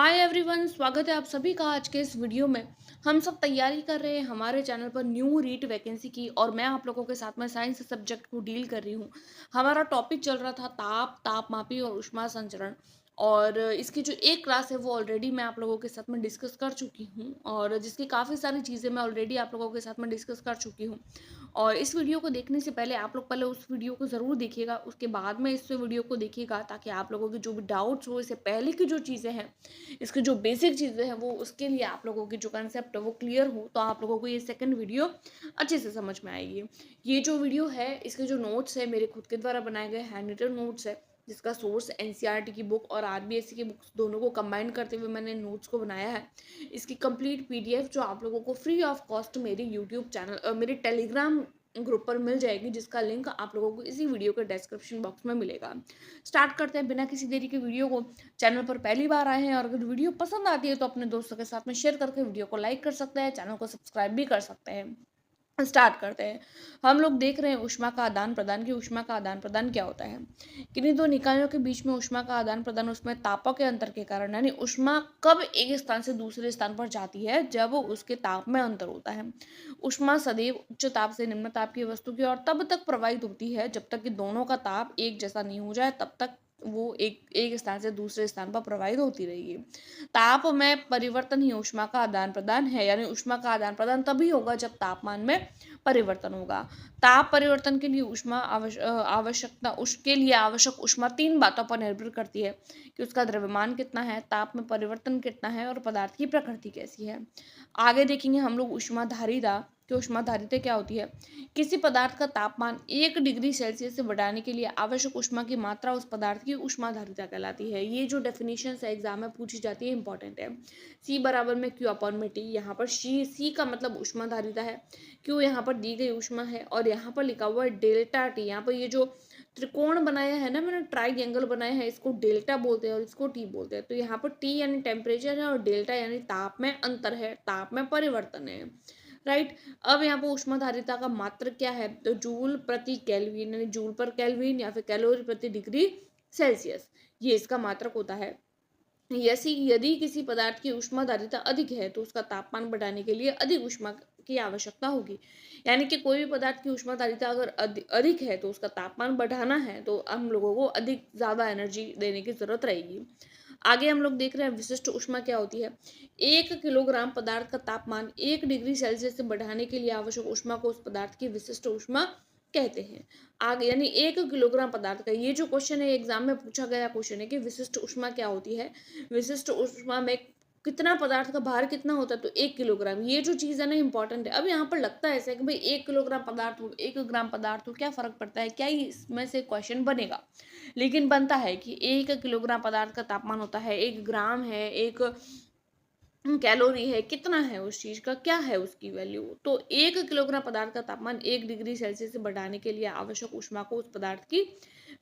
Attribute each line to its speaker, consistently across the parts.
Speaker 1: Hi everyone, स्वागत है आप सभी का आज के इस वीडियो में। हम सब तैयारी कर रहे हैं हमारे चैनल पर न्यू रीट वैकेंसी की और मैं आप लोगों के साथ में साइंस सब्जेक्ट को डील कर रही हूँ। हमारा टॉपिक चल रहा था तापमापी और ऊष्मा संचरण। और इसकी जो एक क्लास है वो ऑलरेडी मैं आप लोगों के साथ में डिस्कस कर चुकी हूँ और जिसकी काफ़ी सारी चीज़ें मैं ऑलरेडी आप लोगों के साथ में डिस्कस कर चुकी हूँ। और इस वीडियो को देखने से पहले आप लोग पहले उस वीडियो को ज़रूर देखिएगा, उसके बाद में इस वीडियो को देखिएगा ताकि आप लोगों के जो भी डाउट्स हो, इससे पहले की जो चीज़ें हैं, इसकी जो बेसिक चीज़ें हैं, वो उसके लिए आप लोगों की जो कंसेप्ट है वो क्लियर हो, तो आप लोगों को ये सेकंड वीडियो अच्छे से समझ में आएगी। ये जो वीडियो है, इसके जो नोट्स है मेरे खुद के द्वारा बनाए गए हैंड रिटन नोट्स है, जिसका सोर्स एनसीईआरटी की बुक और आरबीएससी की बुक्स दोनों को कंबाइन करते हुए मैंने नोट्स को बनाया है। इसकी कंप्लीट पीडीएफ जो आप लोगों को फ्री ऑफ कॉस्ट मेरे यूट्यूब चैनल मेरे टेलीग्राम ग्रुप पर मिल जाएगी, जिसका लिंक आप लोगों को इसी वीडियो के डिस्क्रिप्शन बॉक्स में मिलेगा। स्टार्ट करते हैं बिना किसी देरी के वीडियो को। चैनल पर पहली बार आए हैं और अगर वीडियो पसंद आती है तो अपने दोस्तों के साथ में शेयर करके वीडियो को लाइक कर सकते हैं, चैनल को सब्सक्राइब भी कर सकते हैं। स्टार्ट करते हैं। हम लोग देख रहे हैं ऊष्मा का आदान प्रदान, की ऊष्मा का आदान प्रदान क्या होता है। किन्हीं दो निकायों के बीच में ऊष्मा का आदान प्रदान उसमें तापों के अंतर के कारण, यानी ऊष्मा कब एक स्थान से दूसरे स्थान पर जाती है, जब उसके ताप में अंतर होता है। ऊष्मा सदैव उच्च ताप से निम्न ताप की वस्तु की ओर तब तक प्रवाहित होती है जब तक कि दोनों का ताप एक जैसा नहीं हो जाए, तब तक वो एक एक स्थान से दूसरे स्थान पर प्रवाहित होती रहेगी। ताप में परिवर्तन ही ऊष्मा का आदान प्रदान है, यानी ऊष्मा का आदान प्रदान तभी होगा जब तापमान में परिवर्तन होगा। ताप परिवर्तन के लिए आवश्यकता उसके लिए आवश्यक ऊष्मा तीन बातों पर निर्भर करती है कि उसका द्रव्यमान कितना है, ताप में परिवर्तन कितना है और पदार्थ की प्रकृति कैसी है। आगे देखेंगे हम लोग ऊष्माधारिता कि ऊष्माधारिता क्या होती है। किसी पदार्थ का तापमान 1 डिग्री सेल्सियस से बढ़ाने के लिए आवश्यक ऊष्मा की मात्रा उस पदार्थ की ऊष्माधारिता कहलाती है। ये जो डेफिनेशन है एग्जाम में पूछी जाती है, इंपॉर्टेंट है। C बराबर में Q अपॉन में T। यहाँ पर C का मतलब ऊष्माधारिता है, Q यहाँ पर दी गई ऊष्मा है और यहाँ पर लिखा हुआ है डेल्टा T। यहाँ पर ये जो त्रिकोण बनाया है ना, मैंने ट्राइंगल बनाया है, इसको डेल्टा बोलते हैं और इसको T बोलते हैं। तो यहाँ पर T यानी टेम्परेचर है और डेल्टा यानी ताप में अंतर है, ताप में परिवर्तन है। राइट। अब यहाँ पर ऊष्माधारिता का मात्रक क्या है, तो जूल प्रति केल्विन, यानी जूल पर केल्विन या फिर कैलोरी प्रति डिग्री सेल्सियस, ये इसका मात्रक होता है। यदि किसी पदार्थ की ऊष्माधारिता अधिक है तो उसका तापमान बढ़ाने के लिए अधिक ऊष्मा की आवश्यकता होगी। यानी कि कोई भी पदार्थ की ऊष्माधारिता अगर अधिक है तो उसका तापमान बढ़ाना है तो हम लोगों को अधिक ज़्यादा एनर्जी देने की जरूरत रहेगी। आगे हम लोग देख रहे हैं विशिष्ट ऊष्मा क्या होती है। 1 किलोग्राम पदार्थ का तापमान 1 डिग्री सेल्सियस से बढ़ाने के लिए आवश्यक ऊष्मा को उस पदार्थ की विशिष्ट ऊष्मा कहते हैं। आगे यानी 1 किलोग्राम पदार्थ का ये जो क्वेश्चन है एग्जाम में पूछा गया क्वेश्चन है कि विशिष्ट ऊष्मा क्या होती है। विशिष्ट ऊष्मा में कितना पदार्थ का भार कितना होता है, तो 1 किलोग्राम। ये जो चीज़ है ना इंपॉर्टेंट है। अब यहाँ पर लगता है ऐसा है कि भाई 1 किलोग्राम पदार्थ हो 1 ग्राम पदार्थ हो, क्या फर्क पड़ता है, क्या इसमें से क्वेश्चन बनेगा। लेकिन बनता है कि 1 किलोग्राम पदार्थ का तापमान होता है 1 ग्राम है, 1 कैलोरी है, कितना है उस चीज का, क्या है उसकी वैल्यू। तो 1 किलोग्राम पदार्थ का तापमान 1 डिग्री सेल्सियस से बढ़ाने के लिए आवश्यक ऊष्मा को उस पदार्थ की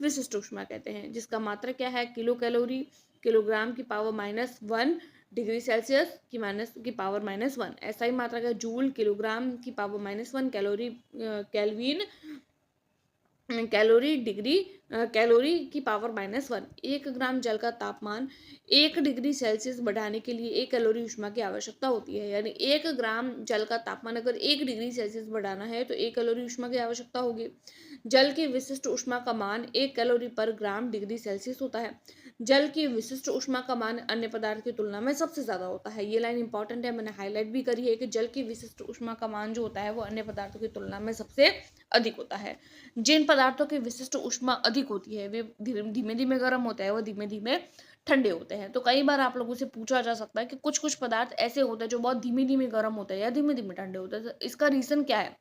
Speaker 1: विशिष्ट ऊष्मा कहते हैं, जिसका मात्रक क्या है, किलो कैलोरी, किलोग्राम की पावर -1, डिग्री सेल्सियस की पावर -1। ऐसा ही मात्रक है जूल, किलोग्राम की पावर -1, कैलोरी केल्विन, कैलोरी की पावर -1। 1 ग्राम जल का तापमान 1 डिग्री सेल्सियस बढ़ाने के लिए 1 कैलोरी ऊष्मा की आवश्यकता होती है। यानी 1 ग्राम जल का तापमान अगर 1 डिग्री सेल्सियस बढ़ाना है तो 1 कैलोरी ऊष्मा की आवश्यकता होगी। जल की विशिष्ट ऊष्मा का मान 1 कैलोरी पर ग्राम डिग्री सेल्सियस होता है। जल की विशिष्ट ऊष्मा का मान अन्य पदार्थ की तुलना में सबसे ज्यादा होता है। ये लाइन इंपॉर्टेंट है, मैंने हाईलाइट भी करी है कि जल की विशिष्ट ऊष्मा का मान जो होता है वो अन्य पदार्थों की तुलना में सबसे अधिक होता है। जिन पदार्थों की विशिष्ट ऊष्मा अधिक होती है वे धीमे धीमे गर्म होते हैं, वो धीमे धीमे ठंडे होते हैं। तो कई बार आप लोगों से पूछा जा सकता है कि कुछ कुछ पदार्थ ऐसे होते हैं जो बहुत धीमे धीमे गर्म होते हैं या धीमे धीमे ठंडे होते हैं। तो इसका रीजन क्या है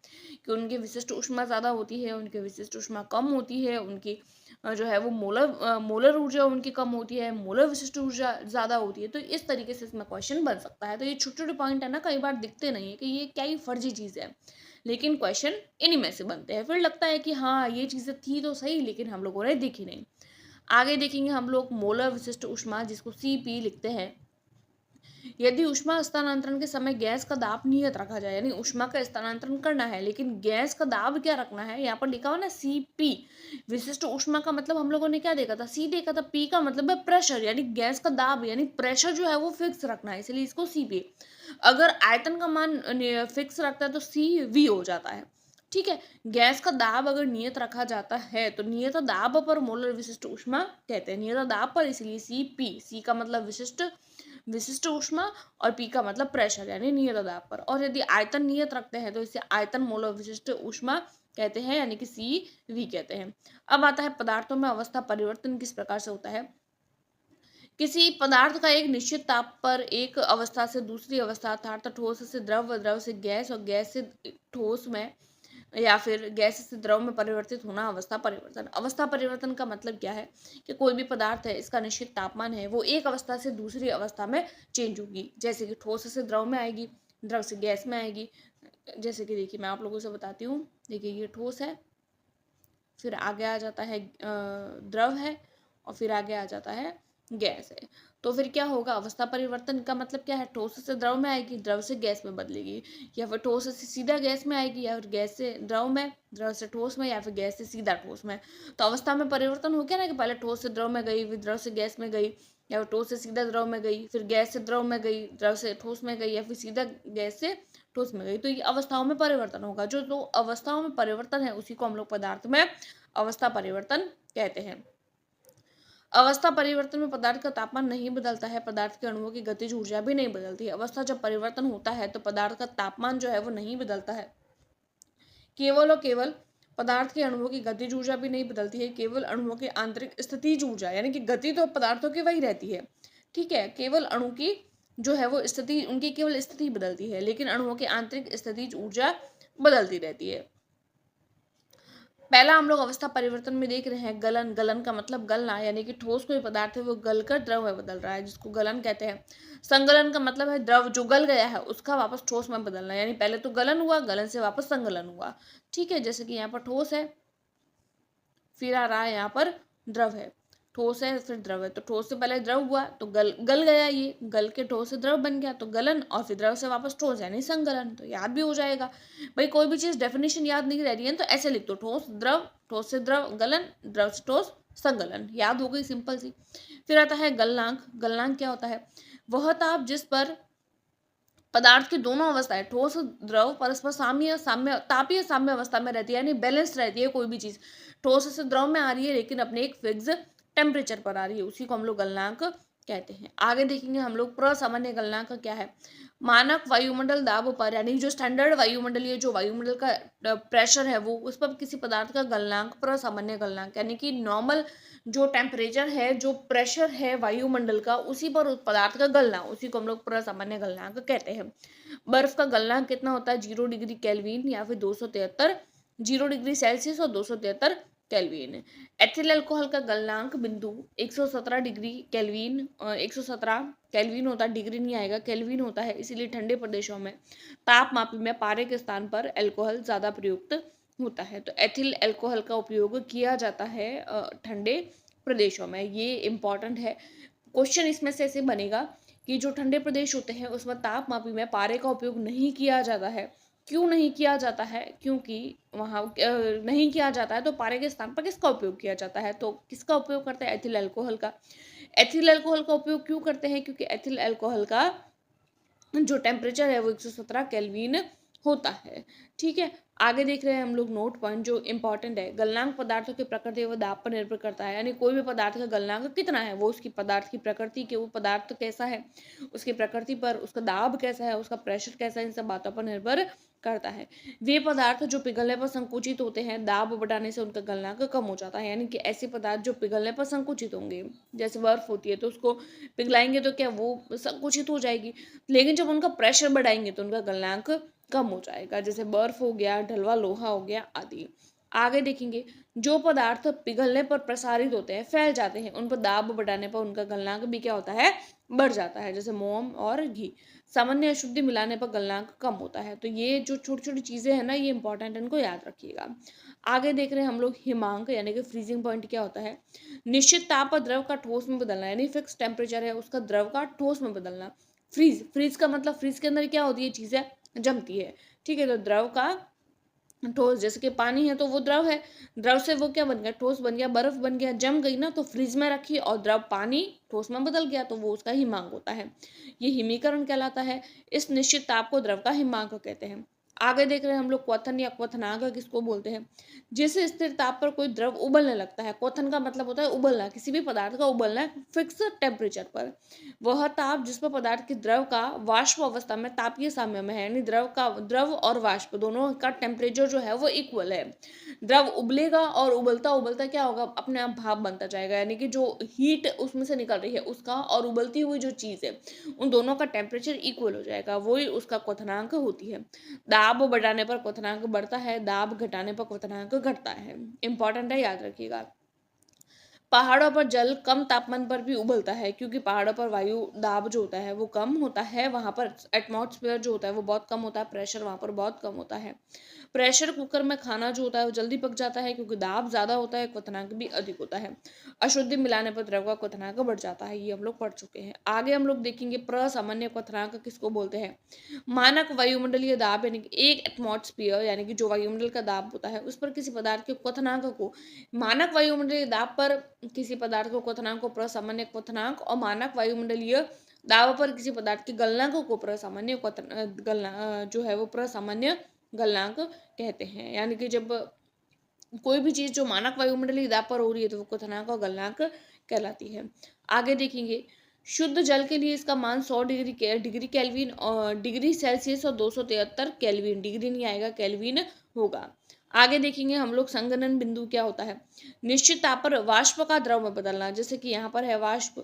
Speaker 1: कि उनकी विशिष्ट ऊष्मा ज्यादा होती है, उनकी विशिष्ट ऊष्मा कम होती है, उनकी जो है वो मोलर ऊर्जा उनकी कम होती है, मोलर विशिष्ट ऊर्जा ज्यादा होती है। तो इस तरीके से इसमें क्वेश्चन बन सकता है। तो ये छोटे छोटे पॉइंट है ना, कई बार दिखते नहीं है कि ये क्या ही फर्जी चीज है, लेकिन क्वेश्चन इन्हीं में से बनते हैं। फिर लगता है कि हाँ ये चीजें थी तो सही, लेकिन हम लोगों ने देखी नहीं। आगे देखेंगे हम लोग मोलर विशिष्ट ऊष्मा, जिसको CP लिखते हैं। यदि ऊष्मा हस्तांतरण के समय गैस का दाब नियत रखा जाए, यानी ऊष्मा का स्थानांतरण करना है लेकिन गैस का दाब क्या रखना है, यहाँ पर लिखा हुआ ना Cp, विशिष्ट ऊष्मा का मतलब हम लोगों ने क्या देखा था, C देखा था। P का मतलब है प्रेशर, यानी गैस का दाब, यानी प्रेशर जो है वो फिक्स रखना है, इसलिए इसको Cp। अगर आयतन का मान फिक्स रखता है तो Cv हो जाता है। ठीक है, गैस का दाब अगर नियत रखा जाता है तो नियत दाब पर मोलर विशिष्ट ऊष्मा कहते हैं, नियत दाब पर, इसलिए Cp। C का मतलब विशिष्ट विशिष्ट ऊष्मा और P का मतलब प्रेशर, यानी नियत दाब पर। और यदि आयतन नियत रखते हैं तो इसे आयतन मोलर विशिष्ट ऊष्मा कहते हैं, यानी कि Cv कहते हैं। अब आता है पदार्थों में अवस्था परिवर्तन किस प्रकार से होता है। किसी पदार्थ का एक निश्चित ताप पर एक अवस्था से दूसरी अवस्था, अर्थात ठोस से द्रव, द्रव से गैस और गैस से ठोस में या फिर गैस से द्रव में परिवर्तित होना अवस्था परिवर्तन। अवस्था परिवर्तन का मतलब क्या है कि कोई भी पदार्थ है, इसका निश्चित तापमान है, वो एक अवस्था से दूसरी अवस्था में चेंज होगी। जैसे कि ठोस से द्रव में आएगी, द्रव से गैस में आएगी। जैसे कि देखिए मैं आप लोगों से बताती हूँ, देखिए ये ठोस है, फिर आगे आ जाता है द्रव है, और फिर आगे आ जाता है गैस है। तो फिर क्या होगा, अवस्था परिवर्तन का मतलब क्या है, ठोस से द्रव में आएगी, द्रव से गैस में बदलेगी, या फिर ठोस से सीधा गैस में आएगी, या फिर गैस से द्रव में, द्रव से ठोस में, या फिर गैस से सीधा ठोस में। तो अवस्था में परिवर्तन हो गया ना, कि पहले ठोस से द्रव में गई, फिर द्रव से गैस में गई, या फिर ठोस से सीधा द्रव में गई, फिर गैस से द्रव में गई, द्रव से ठोस में गई, या फिर सीधा गैस से ठोस में गई। तो ये अवस्थाओं में परिवर्तन होगा। जो दो अवस्थाओं में परिवर्तन है उसी को हम लोग पदार्थ में अवस्था परिवर्तन कहते हैं। अवस्था परिवर्तन में पदार्थ का तापमान नहीं बदलता है, पदार्थ के अणुओं की गतिज ऊर्जा भी नहीं बदलती है। अवस्था जब परिवर्तन होता है तो पदार्थ का तापमान जो है वो नहीं बदलता है, केवल और केवल पदार्थ के अणुओं की गतिज ऊर्जा भी नहीं बदलती है, केवल अणुओं की आंतरिक स्थितिज ऊर्जा, यानी कि गति तो पदार्थों की वही रहती है। ठीक है, केवल अणु की जो है वो स्थिति, उनकी केवल स्थिति बदलती है, लेकिन अणुओं की आंतरिक स्थितिज ऊर्जा बदलती रहती है। पहला हम लोग अवस्था परिवर्तन में देख रहे हैं गलन। गलन का मतलब गलना, यानी कि ठोस कोई पदार्थ है वो गलकर द्रव में बदल रहा है, जिसको गलन कहते हैं। संगलन का मतलब है द्रव जो गल गया है उसका वापस ठोस में बदलना, यानी पहले तो गलन हुआ, गलन से वापस संगलन हुआ। ठीक है, जैसे कि यहाँ पर ठोस है, फिर आ रहा है यहाँ पर द्रव है, ठोस है फिर द्रव है, तो ठोस से पहले द्रव हुआ तो गल गल गया, ये गल के ठोस से द्रव बन गया तो गलन, और फिर द्रव से वापस ठोस यानी संगलन। तो याद भी हो जाएगा भाई, कोई भी चीज डेफिनेशन याद नहीं रह रही है तो ऐसे लिख दो, ठोस द्रव, ठोस से द्रव गलन, द्रव से ठोस संगलन, याद हो गई, सिंपल सी। फिर आता है गलनांक। गलनांक क्या होता है, वह ताप जिस पर पदार्थ की दोनों अवस्थाएं ठोस द्रव परस्पर साम्य साम्य तापीय साम्य अवस्था में रहती है, यानी बैलेंस रहती है। कोई भी चीज ठोस से द्रव में आ रही है लेकिन अपने एक फिक्स टेम्परेचर पर आ रही है, उसी को हम लोग गलनांक कहते हैं। आगे देखेंगे हम लोग प्रसामान्य गलनांक क्या है। मानक वायुमंडल दाब पर, यानी जो स्टैंडर्ड वायुमंडलीय जो वायुमंडल का प्रेशर है वो, उस पर किसी पदार्थ का गलनांक प्रसामान्य गलनांक, यानी कि नॉर्मल जो टेम्परेचर है, जो प्रेशर है वायुमंडल का, उसी पर उस पदार्थ का गलना, उसी को हम लोग प्रसामान्य गलनांक कहते हैं। बर्फ का गलनांक कितना होता है, 0 डिग्री केल्विन या फिर 273, 0 डिग्री सेल्सियस और 273 केल्विन। एथिल अल्कोहल का गलनांक बिंदु 117 डिग्री केल्विन, 117 केल्विन होता है, डिग्री नहीं आएगा, केल्विन होता है, इसीलिए ठंडे प्रदेशों में तापमापी में पारे के स्थान पर अल्कोहल ज्यादा प्रयुक्त होता है। तो एथिल अल्कोहल का उपयोग किया जाता है ठंडे प्रदेशों में, ये इंपॉर्टेंट है। क्वेश्चन इसमें से ऐसे बनेगा कि जो ठंडे प्रदेश होते हैं उसमें तापमापी में पारे का उपयोग नहीं किया जाता है। क्यों नहीं किया जाता है, क्योंकि वहाँ नहीं किया जाता है तो पारे के स्थान पर किसका उपयोग किया जाता है, तो किसका उपयोग करते हैं, एथिल अल्कोहल का। एथिल अल्कोहल का उपयोग क्यों करते हैं, क्योंकि एथिल अल्कोहल का जो टेम्परेचर है वो 117 केल्विन होता है। ठीक है, आगे देख रहे हैं हम लोग नोट पॉइंट जो इंपॉर्टेंट है। गलनांक पदार्थों की प्रकृति व दाब पर निर्भर करता है, यानी कोई भी पदार्थ का गलनांक कितना है वो उसकी पदार्थ की प्रकृति के, वो पदार्थ कैसा है उसकी प्रकृति पर, उसका दाब कैसा है, उसका प्रेशर कैसा है, इन सब बातों पर निर्भर करता है। वे पदार्थ जो पिघलने पर संकुचित होते हैं, दाब बढ़ाने से उनका गलनांक कम हो जाता है, यानी कि ऐसे पदार्थ जो पिघलने पर संकुचित होंगे, जैसे बर्फ होती है तो उसको पिघलाएंगे तो क्या वो संकुचित हो जाएगी, लेकिन जब उनका प्रेशर बढ़ाएंगे तो उनका गलनांक कम हो जाएगा, जैसे बर्फ हो गया, ढलवा लोहा हो गया आदि। आगे देखेंगे जो पदार्थ पिघलने पर प्रसारित होते हैं, फैल जाते हैं, उन पर दाब बढ़ाने पर उनका गलनांक भी क्या होता है, बढ़ जाता है, जैसे मोम और घी। सामान्य अशुद्धि मिलाने पर गलनांक कम होता है। तो ये जो छोटी छोटी चीजें हैं ना, ये इंपॉर्टेंट, इनको याद रखिएगा। आगे देख रहे हैं हम लोग हिमांक, यानी कि फ्रीजिंग पॉइंट क्या होता है। निश्चित ताप पर द्रव का ठोस में बदलना, यानी फिक्स टेम्परेचर है उसका द्रव का ठोस में बदलना। फ्रीज का मतलब फ्रीज के अंदर क्या होती है, चीज़ें जमती है, ठीक है। तो द्रव का ठोस, जैसे कि पानी है तो वो द्रव है, द्रव से वो क्या बन गया, ठोस बन गया, बर्फ बन गया, जम गई ना, तो फ्रिज में रखी और द्रव पानी ठोस में बदल गया, तो वो उसका हिमांक होता है। ये हिमीकरण कहलाता है। इस निश्चित ताप को द्रव का हिमांक कहते हैं। आगे देख रहे हैं हम लोग क्वथन या क्वथनांक किसको बोलते हैं। जिस स्थिर ताप पर कोई द्रव उबलने लगता है, क्वथन का मतलब होता है उबलना, किसी भी पदार्थ का उबलना फिक्स टेम्परेचर पर। वह ताप जिस पर पदार्थ की द्रव का वाष्प अवस्था में तापीय साम्य में है, यानी द्रव और वाष्प दोनों का टेम्परेचर जो है वो इक्वल है। द्रव उबलेगा और उबलता उबलता क्या होगा, अपने आप भाप बनता जाएगा, यानी कि जो हीट उसमें से निकल रही है उसका और उबलती हुई जो चीज़ है उन दोनों का टेम्परेचर इक्वल हो जाएगा, वही उसका क्वथनांक होती है। दाब बढ़ाने पर क्वथनांक बढ़ता है, दाब घटाने पर क्वथनांक घटता है। इंपॉर्टेंट है, याद रखिएगा। पहाड़ों पर जल कम तापमान पर भी उबलता है, क्योंकि पहाड़ों पर वायु दाब जो होता है वो कम होता है, वहां पर एटमॉस्फेयर जो होता है वो बहुत कम होता है, प्रेशर वहां पर बहुत कम होता है। प्रेशर कुकर में खाना जो होता है वो जल्दी पक जाता है, क्योंकि दाब ज्यादा होता है, क्वथनांक भी अधिक होता है। अशुद्धि मिलाने पर द्रव का क्वथनांक बढ़ जाता है, ये हम लोग पढ़ चुके हैं। आगे हम लोग देखेंगे प्रसामान्य क्वथनांक किसको बोलते हैं। मानक वायुमंडलीय दाब यानी कि एक एटमॉस्फेयर, यानी कि जो वायुमंडल का दाब होता है उस पर किसी पदार्थ के क्वथनांक को, मानक वायुमंडलीय दाब पर किसी पदार्थ को क्वथनांक को प्रसामान्य क्वथनांक, और मानक वायुमंडलीय दाब पर किसी पदार्थ के गलनांक को प्रसामान्य जो है वो प्रसामान्य गलनांक कहते हैं। यानी कि जब कोई भी चीज जो मानक वायुमंडलीय दाब पर हो रही है तो वो क्वथनांक और गलनांक कहलाती है। आगे देखेंगे, शुद्ध जल के लिए इसका मान 100 डिग्री केल्विन और डिग्री सेल्सियस और 273 केल्विन, डिग्री नहीं आएगा, केल्विन होगा। आगे देखेंगे हम लोग संघनन बिंदु क्या होता है। निश्चित ताप पर वाष्प का द्रव में बदलना, जैसे कि यहाँ पर है वाष्प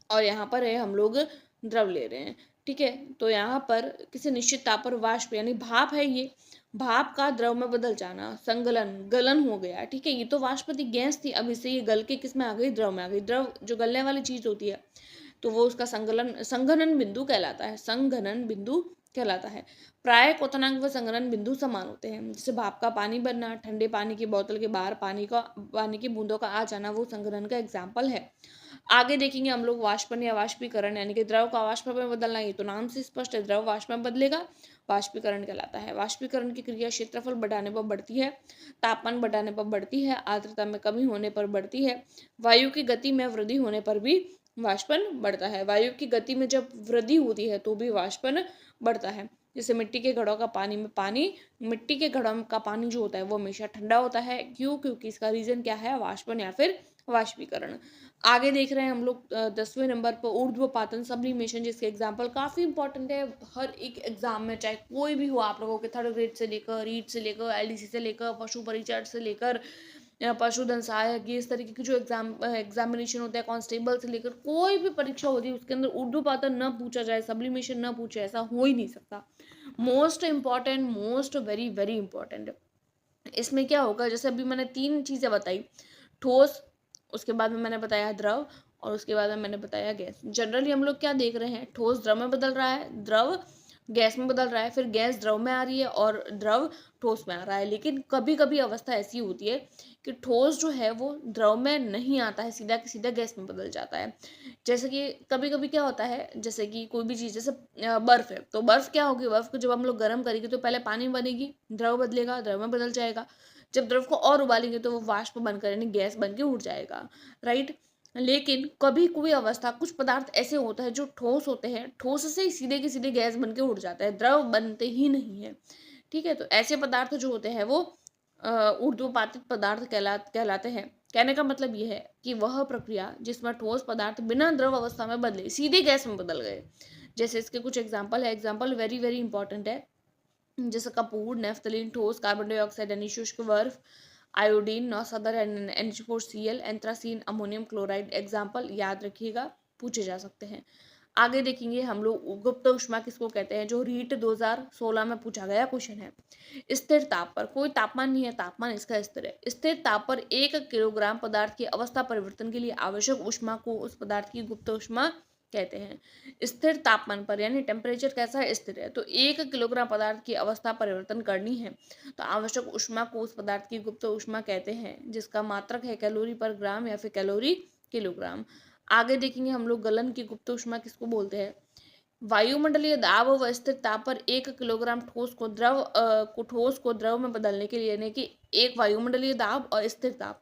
Speaker 1: और यहाँ पर है हम लोग द्रव ले रहे हैं, ठीक है। तो यहाँ पर किसी निश्चित ताप पर वाष्प यानी भाप है, ये भाप का द्रव में बदल जाना, संगलन, गलन हो गया, ठीक है। ये तो वाष्प थी, गैस थी, अब इससे ये गल के किस में आ गई, द्रव में आ गई। द्रव जो गलने वाली चीज होती है तो वो उसका संघनन बिंदु कहलाता है, संघनन बिंदु कहलाता है। प्राय क्वथनांक व संघनन बिंदु समान होते हैं, जैसे भाप का पानी बनना, ठंडे पानी की बोतल के बाहर पानी की बूंदों का आ जाना, वो संघनन का एग्जाम्पल है। आगे देखेंगे हम लोग वाष्पन या वाष्पीकरण, यानी कि द्रव का वाष्प में बदलना, ये तो नाम से स्पष्ट है, द्रव वाष्प में बदलेगा, वाष्पीकरण कहलाता है। वाष्पीकरण की क्रिया क्षेत्रफल बढ़ाने पर बढ़ती है, तापमान बढ़ाने पर बढ़ती है, आर्द्रता में कमी होने पर बढ़ती है, वायु की गति में वृद्धि होने पर भी वाष्पन बढ़ता है। वायु की गति में जब वृद्धि होती है तो भी वाष्पन बढ़ता है। जैसे मिट्टी के घड़ों का पानी में पानी मिट्टी के घड़ों का पानी जो होता है वो हमेशा ठंडा होता है, क्यों, क्योंकि इसका रीजन क्या है, वाष्पन या फिर वाष्पीकरण। आगे देख रहे हैं हम लोग 10वें नंबर पर ऊर्ध्वपातन सब्लिमेशन, जिसके एग्जाम्पल काफी इंपॉर्टेंट है हर एक एग्जाम में, चाहे कोई भी हो आप लोगों के, थर्ड ग्रेड से लेकर, रीट से लेकर, एलडीसी से लेकर, पशु परिचर से लेकर पशुधन सहायक, ये इस तरीके की जो एग्जामिनेशन होता है, कांस्टेबल से लेकर कोई भी परीक्षा होती है उसके अंदर ऊर्ध्वपातन न पूछा जाए, सब्लिमेशन न पूछे, ऐसा हो ही नहीं सकता। Most important, most very very important. इसमें क्या होगा, जैसे अभी मैंने 3 चीजें बताई, ठोस, उसके बाद में मैंने बताया द्रव, और उसके बाद में मैंने बताया गैस। जनरली हम लोग क्या देख रहे हैं, ठोस द्रव में बदल रहा है, द्रव गैस में बदल रहा है, फिर गैस द्रव में आ रही है और द्रव ठोस में आ रहा है। लेकिन कभी कभी अवस्था ऐसी होती है कि ठोस जो है वो द्रव में नहीं आता है, सीधा कि सीधा गैस में बदल जाता है। जैसे कि कभी कभी क्या होता है, जैसे कि कोई भी चीज़, जैसे बर्फ है, तो बर्फ क्या होगी, बर्फ को जब हम लोग गर्म करेंगे तो पहले पानी बनेगी, द्रव बदलेगा, द्रव में बदल जाएगा, जब द्रव को और उबालेंगे तो वो वाष्प बनकर यानी गैस बन के उड़ जाएगा, राइट। लेकिन कभी कोई अवस्था, कुछ पदार्थ ऐसे होता है जो ठोस होते हैं, ठोस से ही सीधे के सीधे गैस बन के उड़ जाता है, द्रव बनते ही नहीं है, ठीक है। तो ऐसे पदार्थ जो होते हैं वो ऊर्ध्वपातित पदार्थ कहलाते हैं। कहने का मतलब ये है कि वह प्रक्रिया जिसमें ठोस पदार्थ बिना द्रव अवस्था में बदले सीधे गैस में बदल गए। जैसे इसके कुछ एग्जाम्पल है, एग्जाम्पल वेरी वेरी इंपॉर्टेंट है, जैसे कपूर, नेफ्थलीन ठोस, कार्बन डाइऑक्साइड यानी शुष्क बर्फ, आयोडीन, नौसदर NH4Cl, anthracene, ammonium chloride, example याद रखिएगा, पूछे जा सकते हैं। आगे देखेंगे हम लोग गुप्त ऊष्मा किसको कहते हैं, जो रीट 2016 में पूछा गया क्वेश्चन है। स्थिर ताप पर, कोई तापमान नहीं है, तापमान इसका स्थिर है, स्थिर ताप पर 1 किलोग्राम पदार्थ की अवस्था परिवर्तन के लिए आवश्यक ऊष्मा को उस पदार्थ की गुप्त ऊष्मा कहते हैं। स्थिर तापमान पर यानी टेम्परेचर कैसा है, स्थिर है, तो 1 किलोग्राम पदार्थ की अवस्था परिवर्तन करनी है तो आवश्यक ऊष्मा को उस पदार्थ की गुप्त ऊष्मा कहते हैं, जिसका मात्रक है कैलोरी पर ग्राम या फिर कैलोरी किलोग्राम। आगे देखेंगे हम लोग गलन की गुप्त ऊष्मा किसको बोलते हैं। वायुमंडलीय दाब व स्थिर ताप पर 1 किलोग्राम ठोस को द्रव में बदलने के लिए, यानी कि एक वायुमंडलीय दाब और स्थिर ताप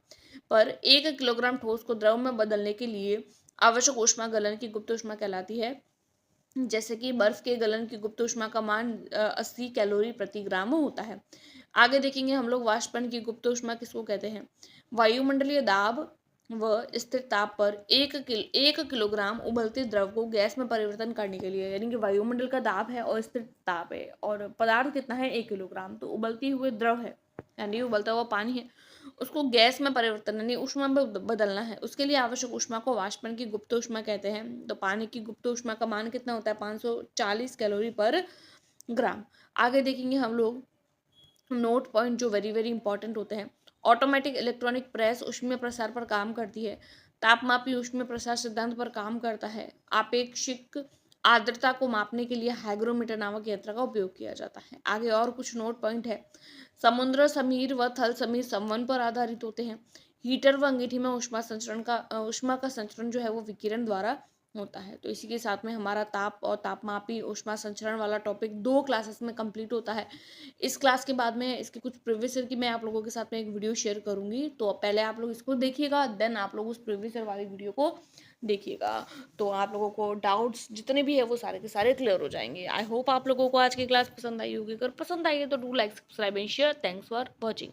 Speaker 1: पर 1 किलोग्राम ठोस को द्रव में बदलने के लिए आवश्यक ऊष्मा गलन की गुप्त ऊष्मा कहलाती है। जैसे कि बर्फ के गलन की गुप्त ऊष्मा का मान 80 कैलोरी प्रति ग्राम होता है। आगे देखेंगे हम लोग वाष्पन की गुप्त ऊष्मा किसको कहते हैं। वायुमंडलीय दाब व स्थिर ताप पर 1 किलोग्राम उबलते द्रव को गैस में परिवर्तन करने के लिए, यानी कि वायुमंडल का दाब है और स्थिर ताप है और पदार्थ कितना है 1 किलोग्राम, तो उबलती हुए द्रव है यानी उबलता हुआ पानी है, उसको गैस में परिवर्तन यानी ऊष्मा में बदलना है, उसके लिए आवश्यक ऊष्मा को वाष्पन की गुप्त ऊष्मा कहते हैं। तो पानी की गुप्त ऊष्मा का मान कितना होता है 540 कैलोरी पर ग्राम। आगे देखेंगे हम लोग नोट पॉइंट जो वेरी वेरी इंपॉर्टेंट होते हैं। ऑटोमेटिक इलेक्ट्रॉनिक प्रेस ऊष्मीय प्रसार पर काम करती है। तापमापी ऊष्मीय प्रसार सिद्धांत पर काम करता है। आपेक्षिक आर्द्रता को मापने के लिए हाइग्रोमीटर नामक यंत्र का उपयोग किया जाता है। आगे और कुछ नोट पॉइंट है। समुद्र समीर व थल समीर संवहन पर आधारित होते हैं। हीटर व अंगीठी में ऊष्मा का संचरण जो है वो विकिरण द्वारा होता है। तो इसी के साथ में हमारा ताप और तापमापी ऊष्मा संचरण वाला टॉपिक 2 क्लासेस में कंप्लीट होता है। इस क्लास के बाद में इसके कुछ प्रीवियस ईयर की मैं आप लोगों के साथ में एक वीडियो शेयर करूंगी, तो पहले आप लोग इसको देखिएगा, देन आप लोग उस प्रीवियस ईयर वाली वीडियो को देखिएगा, तो आप लोगों को डाउट्स जितने भी है वो सारे के सारे क्लियर हो जाएंगे। आई होप आप लोगों को आज की क्लास पसंद आई होगी। अगर पसंद आई है तो do like, subscribe and share. Thanks for watching.